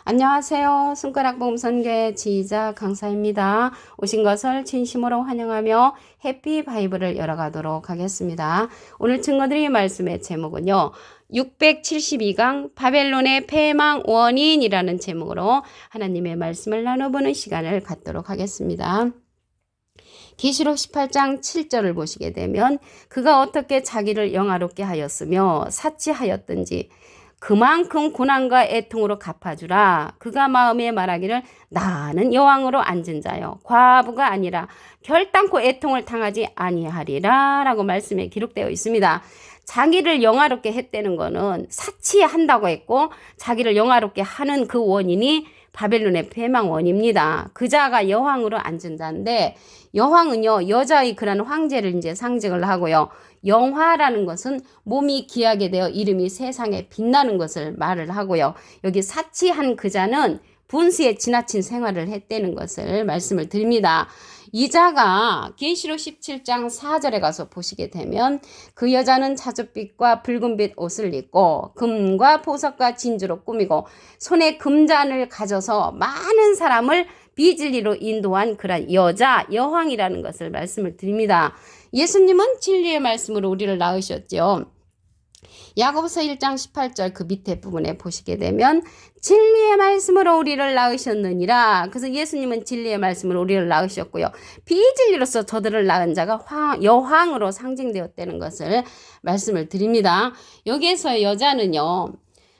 안녕하세요. 손가락봉선교회 지휘자 강사입니다. 오신 것을 진심으로 환영하며 해피 바이블을 열어가도록 하겠습니다. 오늘 증거드릴 말씀의 제목은요. 672강 바벨론의 패망 원인이라는 제목으로 하나님의 말씀을 나눠보는 시간을 갖도록 하겠습니다. 계시록 18장 7절을 보시게 되면 그가 어떻게 자기를 영화롭게 하였으며 사치하였든지 그만큼 고난과 애통으로 갚아주라. 그가 마음에 말하기를 나는 여왕으로 앉은 자요 과부가 아니라 결단코 애통을 당하지 아니하리라 라고 말씀에 기록되어 있습니다. 자기를 영화롭게 했다는 거는 사치한다고 했고 자기를 영화롭게 하는 그 원인이 바벨론의 패망 원입니다. 그자가 여왕으로 앉은다는데 여왕은요 여자의 그런 황제를 이제 상징을 하고요. 영화라는 것은 몸이 귀하게 되어 이름이 세상에 빛나는 것을 말을 하고요. 여기 사치한 그자는 분수에 지나친 생활을 했다는 것을 말씀을 드립니다. 이자가 계시록 17장 4절에 가서 보시게 되면 그 여자는 자줏빛과 붉은빛 옷을 입고 금과 보석과 진주로 꾸미고 손에 금잔을 가져서 많은 사람을 비진리로 인도한 그런 여자 여왕이라는 것을 말씀을 드립니다. 예수님은 진리의 말씀으로 우리를 낳으셨죠. 야고보서 1장 18절 그 밑에 부분에 보시게 되면 진리의 말씀으로 우리를 낳으셨느니라. 그래서 예수님은 진리의 말씀으로 우리를 낳으셨고요. 비진리로서 저들을 낳은 자가 여왕으로 상징되었다는 것을 말씀을 드립니다. 여기에서 여자는요.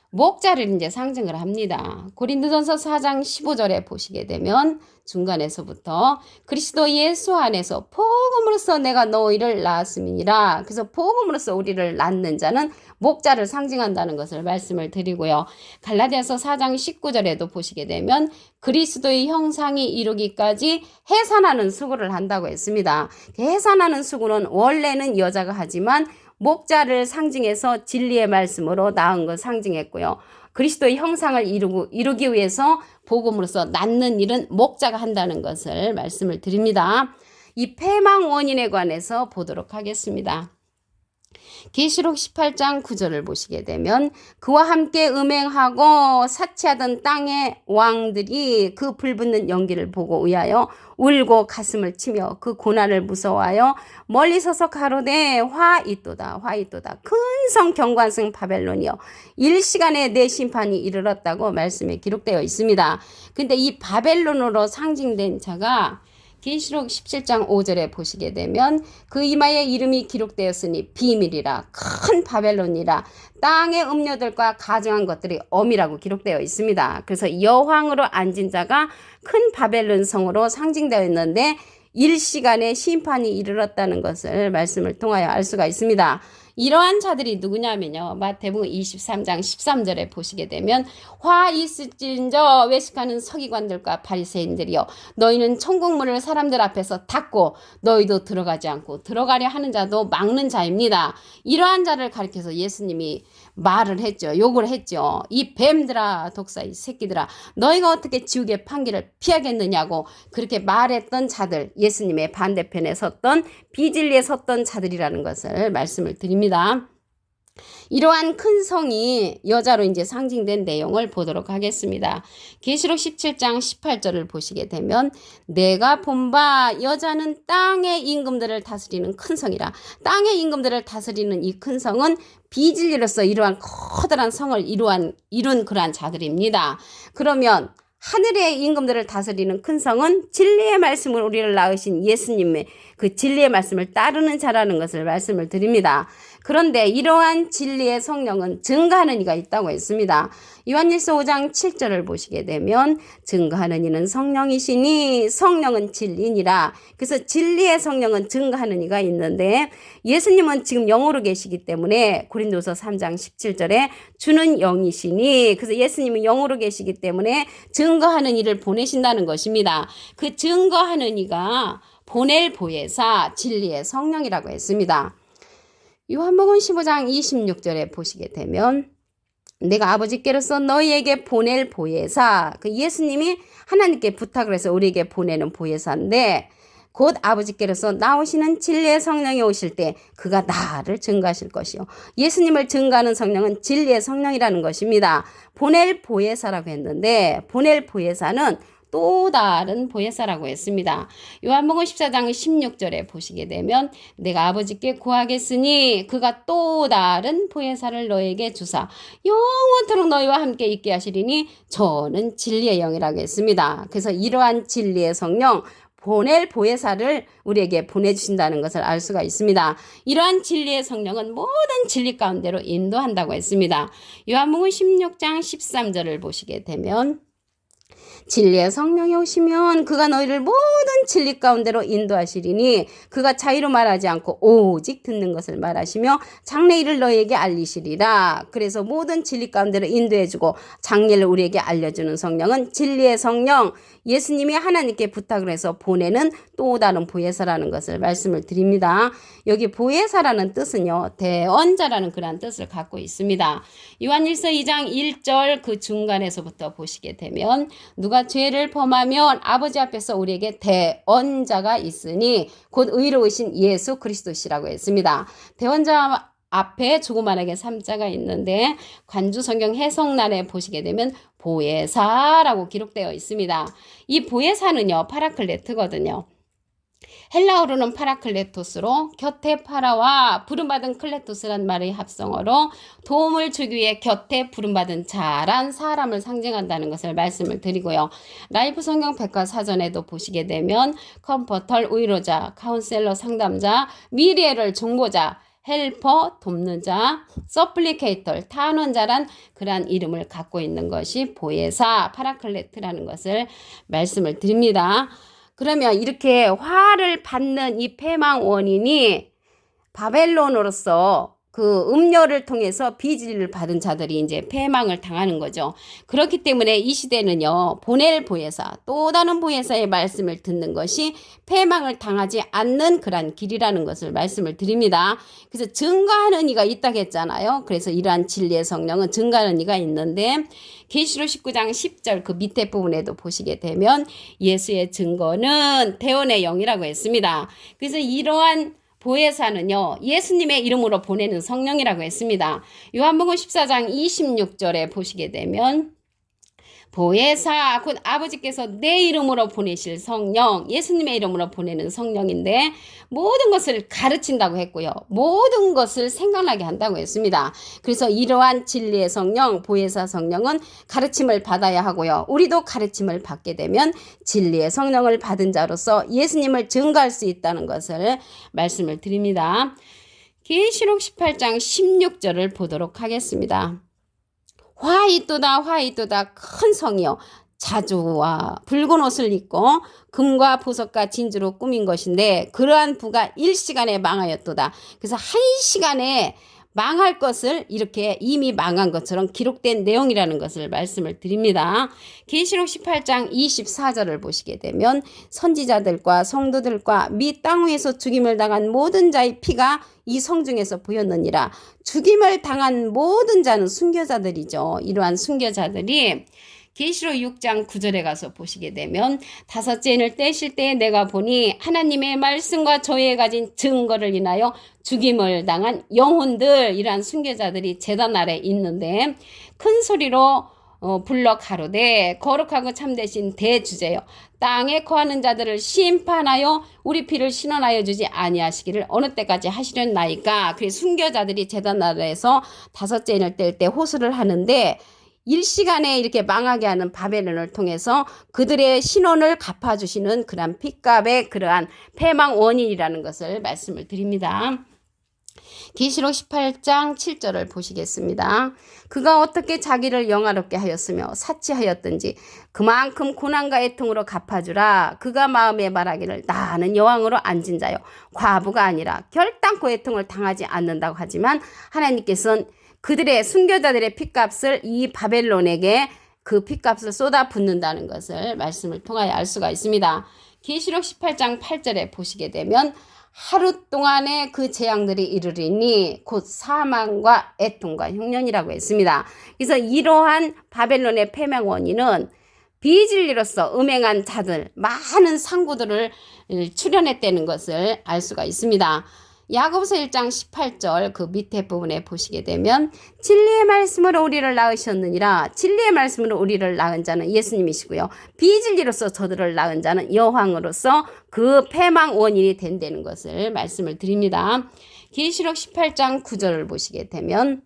목자를 이제 상징을 합니다. 고린도전서 4장 15절에 보시게 되면 중간에서부터 그리스도 예수 안에서 복음으로써 내가 너희를 낳았음이니라. 그래서 복음으로써 우리를 낳는 자는 목자를 상징한다는 것을 말씀을 드리고요. 갈라디아서 4장 19절에도 보시게 되면 그리스도의 형상이 이루기까지 해산하는 수고를 한다고 했습니다. 해산하는 수고는 원래는 여자가 하지만 목자를 상징해서 진리의 말씀으로 낳은 걸 상징했고요. 그리스도의 형상을 이루기 위해서 복음으로서 낳는 일은 목자가 한다는 것을 말씀을 드립니다. 이 패망 원인에 관해서 보도록 하겠습니다. 계시록 18장 9절을 보시게 되면 그와 함께 음행하고 사치하던 땅의 왕들이 그 불붙는 연기를 보고 의하여 울고 가슴을 치며 그 고난을 무서워하여 멀리 서서 가로되 화있도다 화있도다 큰 성 경관성 바벨론이여 일시간에 내 심판이 이르렀다고 말씀에 기록되어 있습니다. 근데 이 바벨론으로 상징된 자가 계시록 17장 5절에 보시게 되면 그 이마에 이름이 기록되었으니 비밀이라 큰 바벨론이라 땅의 음료들과 가증한 것들이 엄이라고 기록되어 있습니다. 그래서 여왕으로 앉은 자가 큰 바벨론 성으로 상징되어 있는데 일시간에 심판이 이르렀다는 것을 말씀을 통하여 알 수가 있습니다. 이러한 자들이 누구냐면요. 마태복음 23장 13절에 보시게 되면 화 있을진저 외식하는 서기관들과 바리새인들이여 너희는 천국문을 사람들 앞에서 닫고 너희도 들어가지 않고 들어가려 하는 자도 막는 자입니다. 이러한 자를 가리켜서 예수님이 말을 했죠. 욕을 했죠. 이 뱀들아 독사 이 새끼들아 너희가 어떻게 지옥의 판기를 피하겠느냐고 그렇게 말했던 자들 예수님의 반대편에 섰던 비진리에 섰던 자들이라는 것을 말씀을 드립니다. 이러한 큰 성이 여자로 이제 상징된 내용을 보도록 하겠습니다. 계시록 17장 18절을 보시게 되면 내가 본 바 여자는 땅의 임금들을 다스리는 큰 성이라. 땅의 임금들을 다스리는 이 큰 성은 비진리로서 이러한 커다란 성을 이룬 그러한 자들입니다. 그러면 하늘의 임금들을 다스리는 큰 성은 진리의 말씀을 우리를 낳으신 예수님의 그 진리의 말씀을 따르는 자라는 것을 말씀을 드립니다. 그런데 이러한 진리의 성령은 증거하는 이가 있다고 했습니다. 요한일서 5장 7절을 보시게 되면 증거하는 이는 성령이시니 성령은 진리니라. 그래서 진리의 성령은 증거하는 이가 있는데 예수님은 지금 영으로 계시기 때문에 고린도서 3장 17절에 주는 영이시니 그래서 예수님은 영으로 계시기 때문에 증거하는 이를 보내신다는 것입니다. 그 증거하는 이가 보낼 보혜사 진리의 성령이라고 했습니다. 요한복음 15장 26절에 보시게 되면 내가 아버지께로서 너희에게 보낼 보혜사 그 예수님이 하나님께 부탁을 해서 우리에게 보내는 보혜사인데 곧 아버지께로서 나오시는 진리의 성령이 오실 때 그가 나를 증거하실 것이요. 예수님을 증거하는 성령은 진리의 성령이라는 것입니다. 보낼 보혜사라고 했는데 보낼 보혜사는 또 다른 보혜사라고 했습니다. 요한복음 14장 16절에 보시게 되면 내가 아버지께 구하겠으니 그가 또 다른 보혜사를 너에게 주사 영원토록 너희와 함께 있게 하시리니 저는 진리의 영이라고 했습니다. 그래서 이러한 진리의 성령 보낼 보혜사를 우리에게 보내주신다는 것을 알 수가 있습니다. 이러한 진리의 성령은 모든 진리 가운데로 인도한다고 했습니다. 요한복음 16장 13절을 보시게 되면 진리의 성령이 오시면 그가 너희를 모든 진리 가운데로 인도하시리니 그가 자의로 말하지 않고 오직 듣는 것을 말하시며 장래일을 너희에게 알리시리라. 그래서 모든 진리 가운데로 인도해주고 장래를 우리에게 알려주는 성령은 진리의 성령, 예수님이 하나님께 부탁을 해서 보내는 또 다른 보혜사라는 것을 말씀을 드립니다. 여기 보혜사라는 뜻은요, 대언자라는 그런 뜻을 갖고 있습니다. 요한일서 2장 1절 그 중간에서부터 보시게 되면 누가 죄를 범하면 아버지 앞에서 우리에게 대언자가 있으니 곧 의로우신 예수 그리스도시라고 했습니다. 대언자 앞에 조그만하게 3자가 있는데 관주 성경 해석란에 보시게 되면 보혜사라고 기록되어 있습니다. 이 보혜사는요 파라클레트거든요. 헬라어로는 파라클레토스로 곁에 파라와 부름받은 클레토스란 말의 합성어로 도움을 주기 위해 곁에 부름받은 자란 사람을 상징한다는 것을 말씀을 드리고요. 라이프 성경 백과사전에도 보시게 되면 컴포터 위로자, 카운셀러 상담자, 미래를 정보자, 헬퍼 돕는 자, 서플리케이터 탄원자란 그러한 이름을 갖고 있는 것이 보혜사 파라클레트라는 것을 말씀을 드립니다. 그러면 이렇게 화를 받는 이 패망 원인이 바벨론으로서 그 음료를 통해서 비질을 받은 자들이 이제 패망을 당하는 거죠. 그렇기 때문에 이 시대는요, 보낼 보혜사, 또 다른 보혜사의 말씀을 듣는 것이 패망을 당하지 않는 그런 길이라는 것을 말씀을 드립니다. 그래서 증거하는 이가 있다고 했잖아요. 그래서 이러한 진리의 성령은 증거하는 이가 있는데 계시록 19장 10절 그 밑에 부분에도 보시게 되면 예수의 증거는 대언의 영이라고 했습니다. 그래서 이러한 보혜사는요 예수님의 이름으로 보내는 성령이라고 했습니다. 요한복음 14장 26절에 보시게 되면 보혜사 곧 아버지께서 내 이름으로 보내실 성령, 예수님의 이름으로 보내는 성령인데 모든 것을 가르친다고 했고요. 모든 것을 생각나게 한다고 했습니다. 그래서 이러한 진리의 성령, 보혜사 성령은 가르침을 받아야 하고요. 우리도 가르침을 받게 되면 진리의 성령을 받은 자로서 예수님을 증거할 수 있다는 것을 말씀을 드립니다. 계시록 18장 16절을 보도록 하겠습니다. 화 있도다 큰 성이요 자주와 붉은 옷을 입고 금과 보석과 진주로 꾸민 것인데 그러한 부가 1시간에 망하였도다. 그래서 1시간에 망할 것을 이렇게 이미 망한 것처럼 기록된 내용이라는 것을 말씀을 드립니다. 계시록 18장 24절을 보시게 되면 선지자들과 성도들과 미 땅 위에서 죽임을 당한 모든 자의 피가 이 성중에서 보였느니라. 죽임을 당한 모든 자는 순교자들이죠. 이러한 순교자들이 계시록 6장 9절에 가서 보시게 되면 다섯째 인을 떼실 때에 내가 보니 하나님의 말씀과 저희에 가진 증거를 인하여 죽임을 당한 영혼들, 이러한 순교자들이 제단 아래 있는데 큰 소리로 불러 가로되 거룩하고 참되신 대주제여 땅에 거하는 자들을 심판하여 우리 피를 신원하여 주지 아니하시기를 어느 때까지 하시려나이까. 그래서 순교자들이 제단 아래에서 다섯째 인을 뗄 때 호소를 하는데 일시간에 이렇게 망하게 하는 바벨론을 통해서 그들의 신원을 갚아주시는 그러한 핏값의 그러한 패망 원인이라는 것을 말씀을 드립니다. 계시록 18장 7절을 보시겠습니다. 그가 어떻게 자기를 영화롭게 하였으며 사치하였든지 그만큼 고난과 애통으로 갚아주라. 그가 마음에 말하기를 나는 여왕으로 앉은 자요 과부가 아니라 결단코 애통을 당하지 않는다고 하지만 하나님께서는 그들의 순교자들의 핏값을 이 바벨론에게 그 핏값을 쏟아붓는다는 것을 말씀을 통하여 알 수가 있습니다. 계시록 18장 8절에 보시게 되면 하루 동안에 그 재앙들이 이르리니 곧 사망과 애통과 흉년이라고 했습니다. 그래서 이러한 바벨론의 패망 원인은 비진리로서 음행한 자들, 많은 상구들을 출현했다는 것을 알 수가 있습니다. 야고보서 1장 18절 그 밑에 부분에 보시게 되면 진리의 말씀으로 우리를 낳으셨느니라. 진리의 말씀으로 우리를 낳은 자는 예수님이시고요. 비진리로서 저들을 낳은 자는 여왕으로서 그 패망 원인이 된다는 것을 말씀을 드립니다. 계시록 18장 9절을 보시게 되면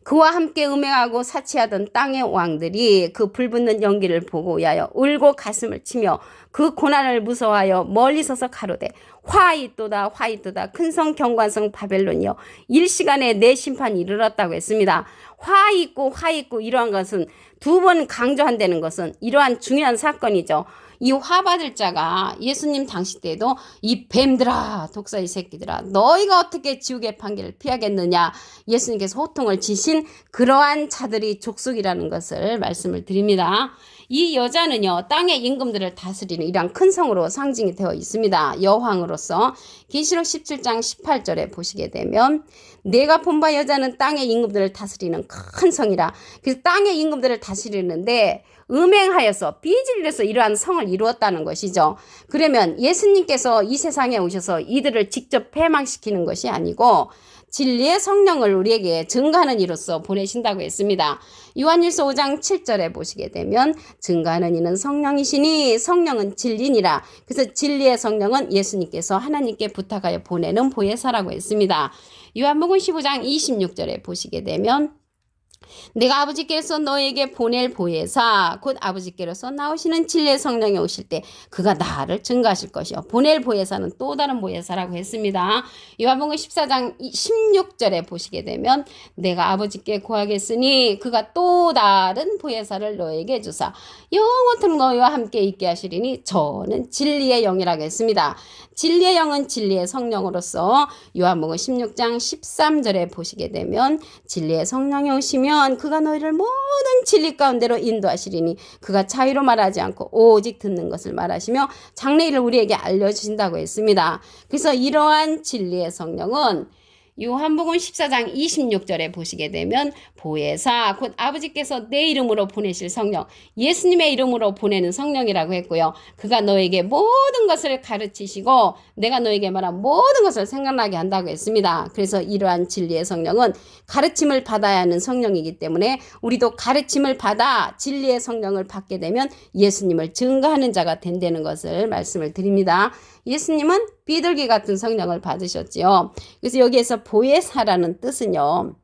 그와 함께 음행하고 사치하던 땅의 왕들이 그 불붙는 연기를 보고 위하여 울고 가슴을 치며 그 고난을 무서워하여 멀리 서서 가로되 화있도다 화있도다 큰 성 경관성 바벨론이여 일시간에 내 심판이 이르렀다고 했습니다. 화있고 이러한 것은 두 번 강조한다는 것은 이러한 중요한 사건이죠. 이 화받을 자가 예수님 당시 때도 이 뱀들아 독사의 새끼들아 너희가 어떻게 지옥의 판결을 피하겠느냐 예수님께서 호통을 치신 그러한 자들이 족속이라는 것을 말씀을 드립니다. 이 여자는요 땅의 임금들을 다스리는 이러한 큰 성으로 상징이 되어 있습니다. 여왕으로서 계시록 17장 18절에 보시게 되면 내가 본 바 여자는 땅의 임금들을 다스리는 큰 성이라. 그래서 땅의 임금들을 다스리는데 음행하여서 비진리로서 이러한 성을 이루었다는 것이죠. 그러면 예수님께서 이 세상에 오셔서 이들을 직접 패망시키는 것이 아니고 진리의 성령을 우리에게 증거하는 이로써 보내신다고 했습니다. 요한일서 5장 7절에 보시게 되면 증거하는 이는 성령이시니 성령은 진리니라. 그래서 진리의 성령은 예수님께서 하나님께 부탁하여 보내는 보혜사라고 했습니다. 요한복음 15장 26절에 보시게 되면 내가 아버지께서 너에게 보낼 보혜사 곧 아버지께로서 나오시는 진리의 성령이 오실 때 그가 나를 증거하실 것이요. 보낼 보혜사는 또 다른 보혜사라고 했습니다. 요한복음 14장 16절에 보시게 되면 내가 아버지께 구하겠으니 그가 또 다른 보혜사를 너에게 주사 영원토록 너희와 함께 있게 하시리니 저는 진리의 영이라고 했습니다. 진리의 영은 진리의 성령으로서 요한복음 16장 13절에 보시게 되면 진리의 성령이 오시면 그가 너희를 모든 진리 가운데로 인도하시리니 그가 자유로 말하지 않고 오직 듣는 것을 말하시며 장래일을 우리에게 알려주신다고 했습니다. 그래서 이러한 진리의 성령은 요한복음 14장 26절에 보시게 되면 보혜사 곧 아버지께서 내 이름으로 보내실 성령 예수님의 이름으로 보내는 성령이라고 했고요. 그가 너에게 모든 것을 가르치시고 내가 너에게 말한 모든 것을 생각나게 한다고 했습니다. 그래서 이러한 진리의 성령은 가르침을 받아야 하는 성령이기 때문에 우리도 가르침을 받아 진리의 성령을 받게 되면 예수님을 증거하는 자가 된다는 것을 말씀을 드립니다. 예수님은 비둘기 같은 성령을 받으셨지요. 그래서 여기에서 보혜사라는 뜻은요.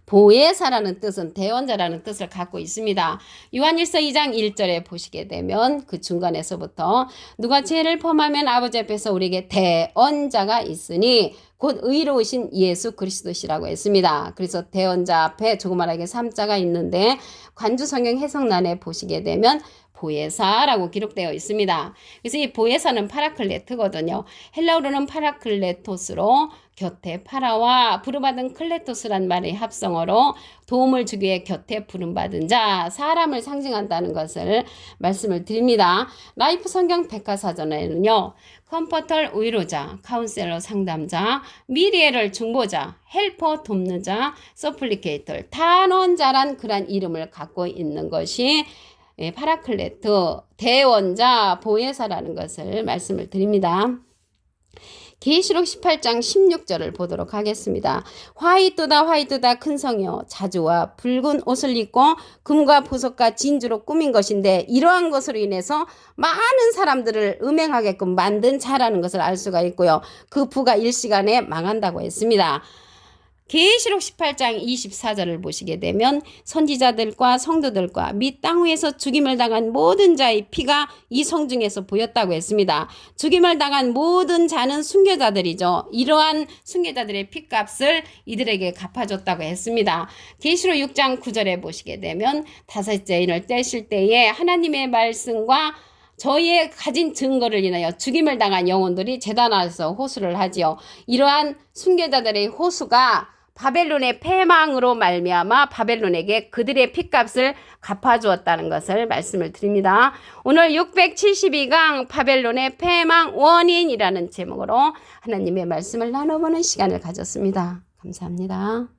보혜사라는 뜻은 대언자라는 뜻을 갖고 있습니다. 요한일서 2장 1절에 보시게 되면 그 중간에서부터 누가 죄를 범하면 아버지 앞에서 우리에게 대언자가 있으니 곧 의로우신 예수 그리스도시라고 했습니다. 그래서 대언자 앞에 조그만하게 3자가 있는데 관주성경 해석란에 보시게 되면 보혜사라고 기록되어 있습니다. 그래서 이 보혜사는 파라클레트거든요. 헬라어로는 파라클레토스로 곁에 파라와 부름받은 클레토스란 말의 합성어로 도움을 주기 위해 곁에 부름받은 자, 사람을 상징한다는 것을 말씀을 드립니다. 라이프 성경 백과사전에는요. 컴포터 위로자, 카운셀러 상담자, 미리에럴 중보자, 헬퍼 돕는 자, 서플리케이터, 탄원자란 그런 이름을 갖고 있는 것이 파라클레트, 대원자, 보혜사라는 것을 말씀을 드립니다. 계시록 18장 16절을 보도록 하겠습니다. 화이트다 큰 성이요 자주와 붉은 옷을 입고 금과 보석과 진주로 꾸민 것인데 이러한 것으로 인해서 많은 사람들을 음행하게끔 만든 자라는 것을 알 수가 있고요. 그 부가 일시간에 망한다고 했습니다. 계시록 18장 24절을 보시게 되면 선지자들과 성도들과 및 땅 위에서 죽임을 당한 모든 자의 피가 이 성 중에서 보였다고 했습니다. 죽임을 당한 모든 자는 순교자들이죠. 이러한 순교자들의 피값을 이들에게 갚아줬다고 했습니다. 계시록 6장 9절에 보시게 되면 다섯째 인을 떼실 때에 하나님의 말씀과 저희의 가진 증거를 인하여 죽임을 당한 영혼들이 제단 안에서 호수를 하지요. 이러한 순교자들의 호수가 바벨론의 패망으로 말미암아 바벨론에게 그들의 핏값을 갚아주었다는 것을 말씀을 드립니다. 오늘 672강 바벨론의 패망 원인이라는 제목으로 하나님의 말씀을 나눠보는 시간을 가졌습니다. 감사합니다.